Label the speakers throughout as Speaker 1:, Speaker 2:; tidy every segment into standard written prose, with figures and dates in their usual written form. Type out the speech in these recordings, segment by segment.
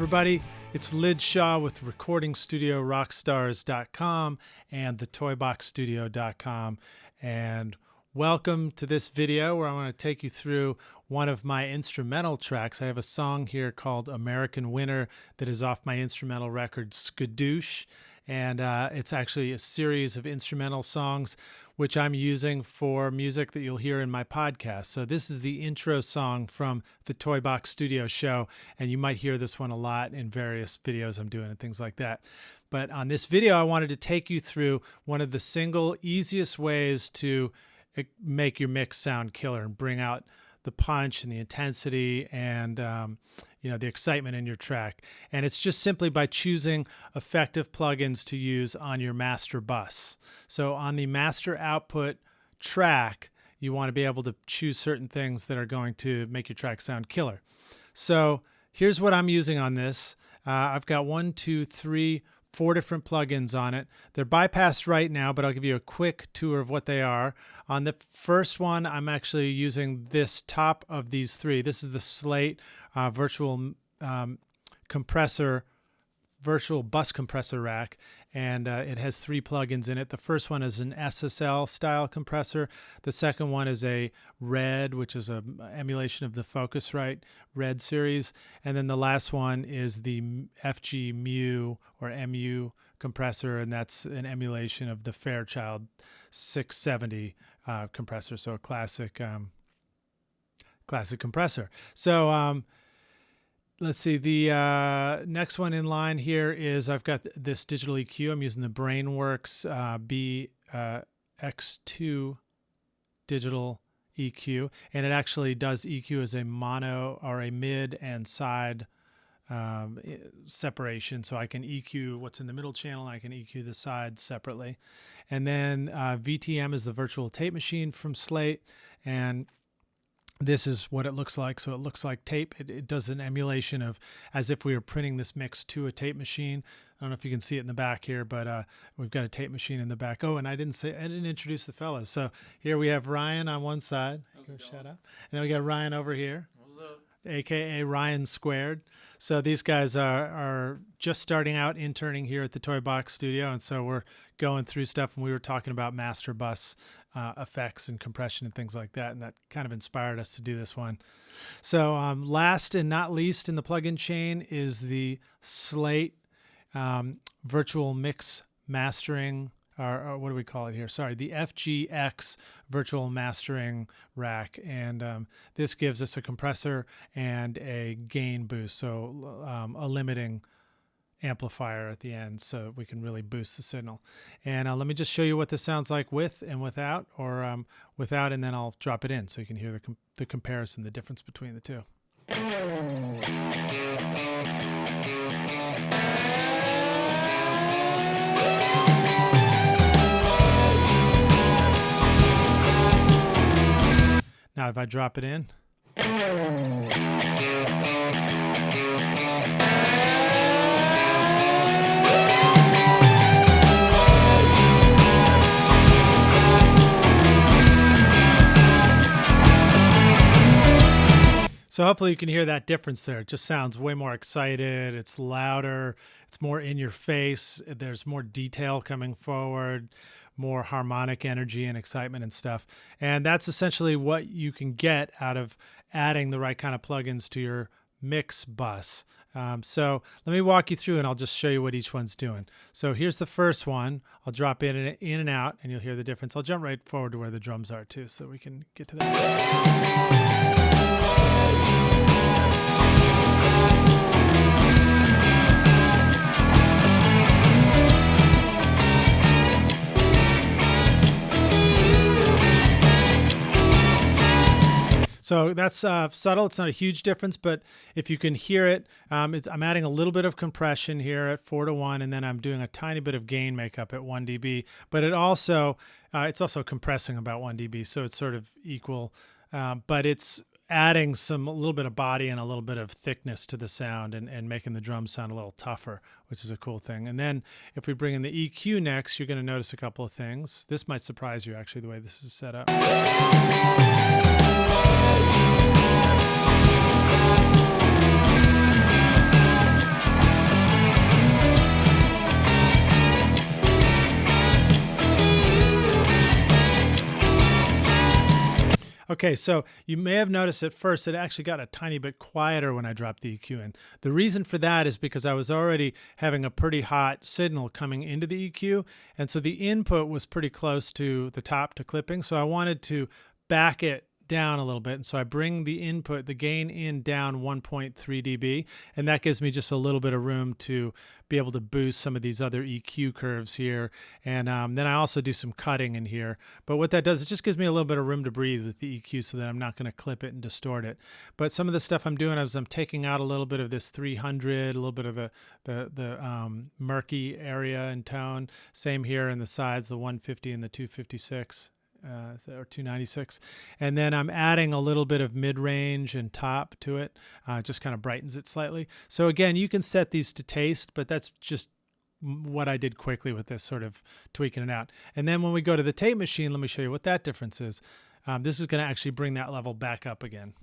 Speaker 1: everybody. It's Lid Shaw with Recording Studio Rockstars.com and thetoyboxstudio.com. And welcome to this video where I want to take you through one of my instrumental tracks. I have a song here called American Winter that is off my instrumental record Skadoosh. And it's actually a series of instrumental songs which I'm using for music that you'll hear in my podcast. So this is the intro song from the Toy Box Studio show, and you might hear this one a lot in various videos I'm doing and things like that. But on this video, I wanted to take you through one of the single easiest ways to make your mix sound killer and bring out the punch and the intensity and the excitement in your track. And it's just simply by choosing effective plugins to use on your master bus. So on the master output track, you want to be able to choose certain things that are going to make your track sound killer. So here's what I'm using on this. I've got 4 different plugins on it. They're bypassed right now, but I'll give you a quick tour of what they are. On the first one, I'm actually using this top of these 3. This is the Slate virtual bus compressor rack, and it has 3 plugins in it. The first one is an SSL style compressor. The second one is a Red, which is an emulation of the Focusrite Red series. And then the last one is the FG Mu or MU compressor, and that's an emulation of the Fairchild 670 compressor, so a classic compressor. So let's see, the next one in line here is I've got this digital EQ. I'm using the Brainworks X2 digital EQ, and it actually does EQ as a mono or a mid and side separation. So I can EQ what's in the middle channel, I can EQ the sides separately. And then VTM is the virtual tape machine from Slate, and this is what it looks like. So it looks like tape. It does an emulation of as if we were printing this mix to a tape machine. I don't know if you can see it in the back here, but we've got a tape machine in the back. Oh, and I didn't introduce the fellas. So here we have Ryan on one side. Shout out. And then we got Ryan over here. What's up? AKA Ryan Squared. So these guys are just starting out interning here at the Toy Box Studio, and so we're going through stuff, and we were talking about master bus effects and compression and things like that, and that kind of inspired us to do this one. So last and not least in the plugin chain is the Slate virtual mix mastering, or what do we call it here? Sorry, the FGX virtual mastering rack. And this gives us a compressor and a gain boost, so a limiting amplifier at the end, so we can really boost the signal. And let me just show you what this sounds like with and without, or without, and then I'll drop it in so you can hear the comparison, the difference between the two. Now if I drop it in, so hopefully you can hear that difference there. It just sounds way more excited. It's louder. It's more in your face. There's more detail coming forward, more harmonic energy and excitement and stuff. And that's essentially what you can get out of adding the right kind of plugins to your mix bus. So let me walk you through, and I'll just show you what each one's doing. So here's the first one. I'll drop in and out, and you'll hear the difference. I'll jump right forward to where the drums are too, so we can get to that. So that's subtle. It's not a huge difference, but if you can hear it, I'm adding a little bit of compression here at 4:1, and then I'm doing a tiny bit of gain makeup at 1 dB. But it's also compressing about 1 dB, so it's sort of equal. But it's adding a little bit of body and a little bit of thickness to the sound, and making the drums sound a little tougher, which is a cool thing. And then if we bring in the EQ next, you're going to notice a couple of things. This might surprise you, actually, the way this is set up. Okay, so you may have noticed at first it actually got a tiny bit quieter when I dropped the EQ in. The reason for that is because I was already having a pretty hot signal coming into the EQ, and so the input was pretty close to the top to clipping, so I wanted to back it down a little bit, and so I bring the input, the gain in down 1.3 dB, and that gives me just a little bit of room to be able to boost some of these other EQ curves here, and then I also do some cutting in here. But what that does, it just gives me a little bit of room to breathe with the EQ so that I'm not going to clip it and distort it. But some of the stuff I'm doing is I'm taking out a little bit of this 300, a little bit of the murky area and tone. Same here in the sides, the 150 and the 256. Or 296, and then I'm adding a little bit of mid-range and top to it, just kind of brightens it slightly. So again, you can set these to taste, but that's just what I did quickly with this, sort of tweaking it out. And then when we go to the tape machine, let me show you what that difference is. This is going to actually bring that level back up again.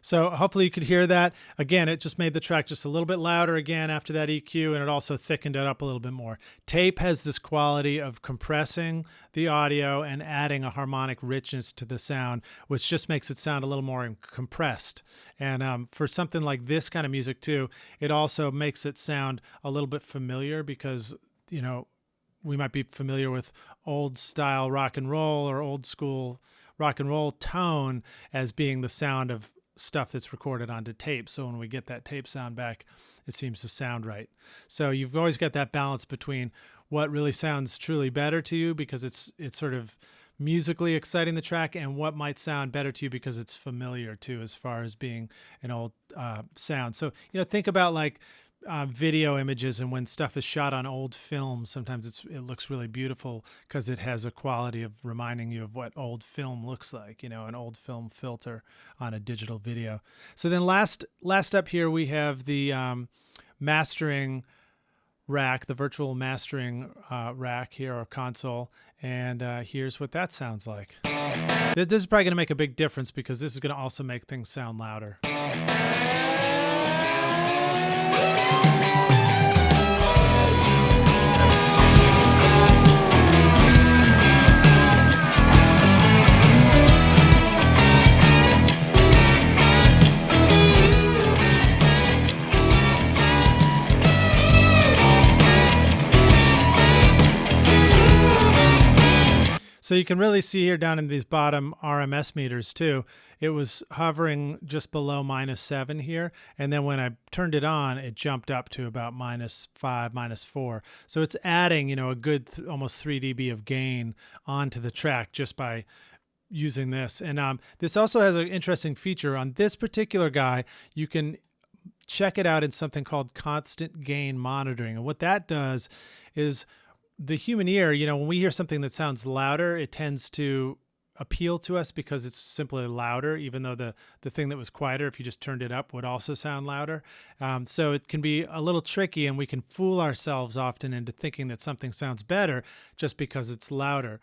Speaker 1: So hopefully you could hear that. Again, it just made the track just a little bit louder again after that EQ, and it also thickened it up a little bit more. Tape has this quality of compressing the audio and adding a harmonic richness to the sound, which just makes it sound a little more compressed. And for something like this kind of music too, it also makes it sound a little bit familiar because, you know, we might be familiar with old style rock and roll or old school rock and roll tone as being the sound of stuff that's recorded onto tape. So when we get that tape sound back, it seems to sound right. So you've always got that balance between what really sounds truly better to you because it's sort of musically exciting the track, and what might sound better to you because it's familiar too, as far as being an old sound. So, you know, think about like video images, and when stuff is shot on old film, sometimes it looks really beautiful because it has a quality of reminding you of what old film looks like, you know, an old film filter on a digital video. So then last up here we have the mastering rack, the virtual mastering rack here, or console, and here's what that sounds like. This is probably going to make a big difference because this is going to also make things sound louder. So you can really see here down in these bottom RMS meters too, it was hovering just below -7 here. And then when I turned it on, it jumped up to about -5, -4. So it's adding, you know, a good almost 3 dB of gain onto the track just by using this. And this also has an interesting feature on this particular guy. You can check it out in something called constant gain monitoring. And what that does is, the human ear, you know, when we hear something that sounds louder, it tends to appeal to us because it's simply louder, even though the thing that was quieter, if you just turned it up, would also sound louder. So it can be a little tricky, and we can fool ourselves often into thinking that something sounds better just because it's louder.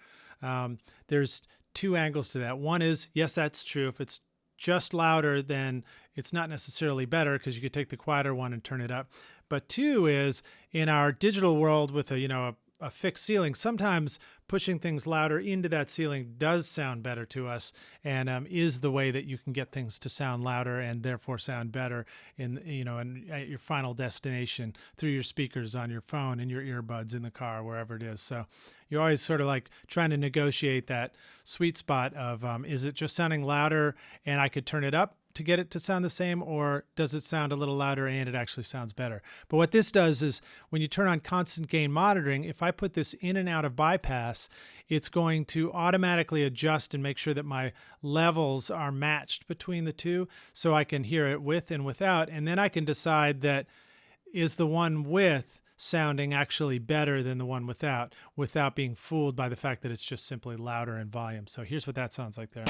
Speaker 1: There's two angles to that. One is, yes, that's true. If it's just louder, then it's not necessarily better because you could take the quieter one and turn it up. But two is, in our digital world with a fixed ceiling, sometimes pushing things louder into that ceiling does sound better to us, and is the way that you can get things to sound louder and therefore sound better at your final destination through your speakers on your phone and your earbuds in the car, wherever it is. So you're always sort of like trying to negotiate that sweet spot of is it just sounding louder and I could turn it up to get it to sound the same, or does it sound a little louder and it actually sounds better? But what this does is, when you turn on constant gain monitoring, if I put this in and out of bypass, it's going to automatically adjust and make sure that my levels are matched between the two, so I can hear it with and without, and then I can decide that is the one with sounding actually better than the one without being fooled by the fact that it's just simply louder in volume. So here's what that sounds like there.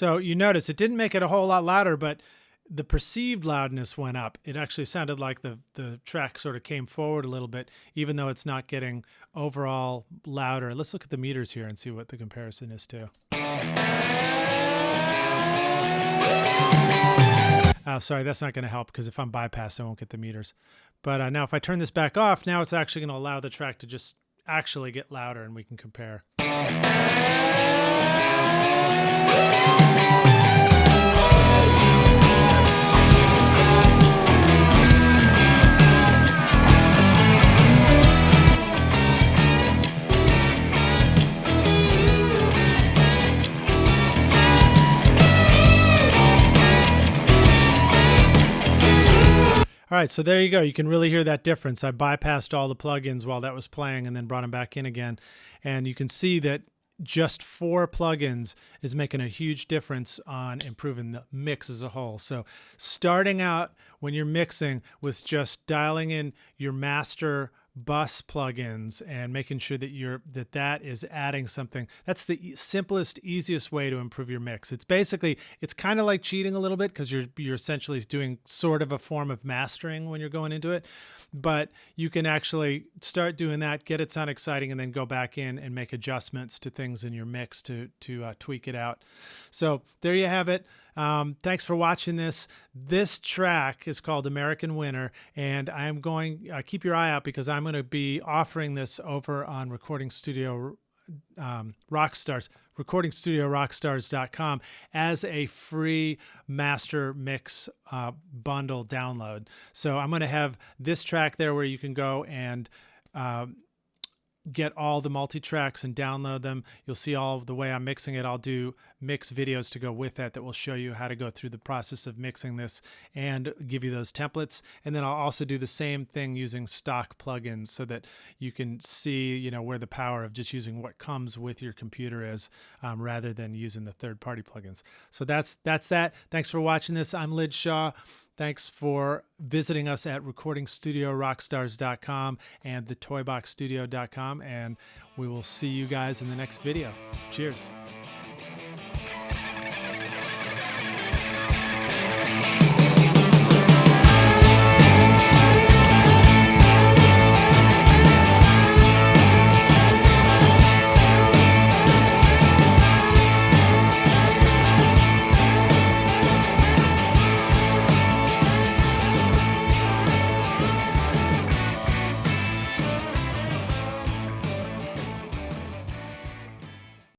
Speaker 1: So you notice it didn't make it a whole lot louder, but the perceived loudness went up. It actually sounded like the track sort of came forward a little bit, even though it's not getting overall louder. Let's look at the meters here and see what the comparison is too. Oh, sorry, that's not going to help because if I'm bypassed, I won't get the meters. But now if I turn this back off, now it's actually going to allow the track to just actually get louder and we can compare. All right, so there you go. You can really hear that difference. I bypassed all the plugins while that was playing and then brought them back in again. And you can see that just 4 plugins is making a huge difference on improving the mix as a whole. So starting out when you're mixing with just dialing in your master bus plugins and making sure that that is adding something. That's the simplest, easiest way to improve your mix. It's kind of like cheating a little bit because you're essentially doing sort of a form of mastering when you're going into it, but you can actually start doing that, get it sound exciting, and then go back in and make adjustments to things in your mix to tweak it out. So there you have it. Thanks for watching this. This track is called American Winter, and I'm going, keep your eye out because I'm going to be offering this over on Recording Studio Rockstars, recordingstudiorockstars.com as a free master mix bundle download. So I'm going to have this track there where you can go and get all the multi-tracks and download them. You'll see all of the way I'm mixing it. I'll do mix videos to go with that will show you how to go through the process of mixing this and give you those templates. And then I'll also do the same thing using stock plugins so that you can see, where the power of just using what comes with your computer is rather than using the third-party plugins. So that's that. Thanks for watching this. I'm Lij Shaw. Thanks for visiting us at recordingstudiorockstars.com and thetoyboxstudio.com, and we will see you guys in the next video. Cheers.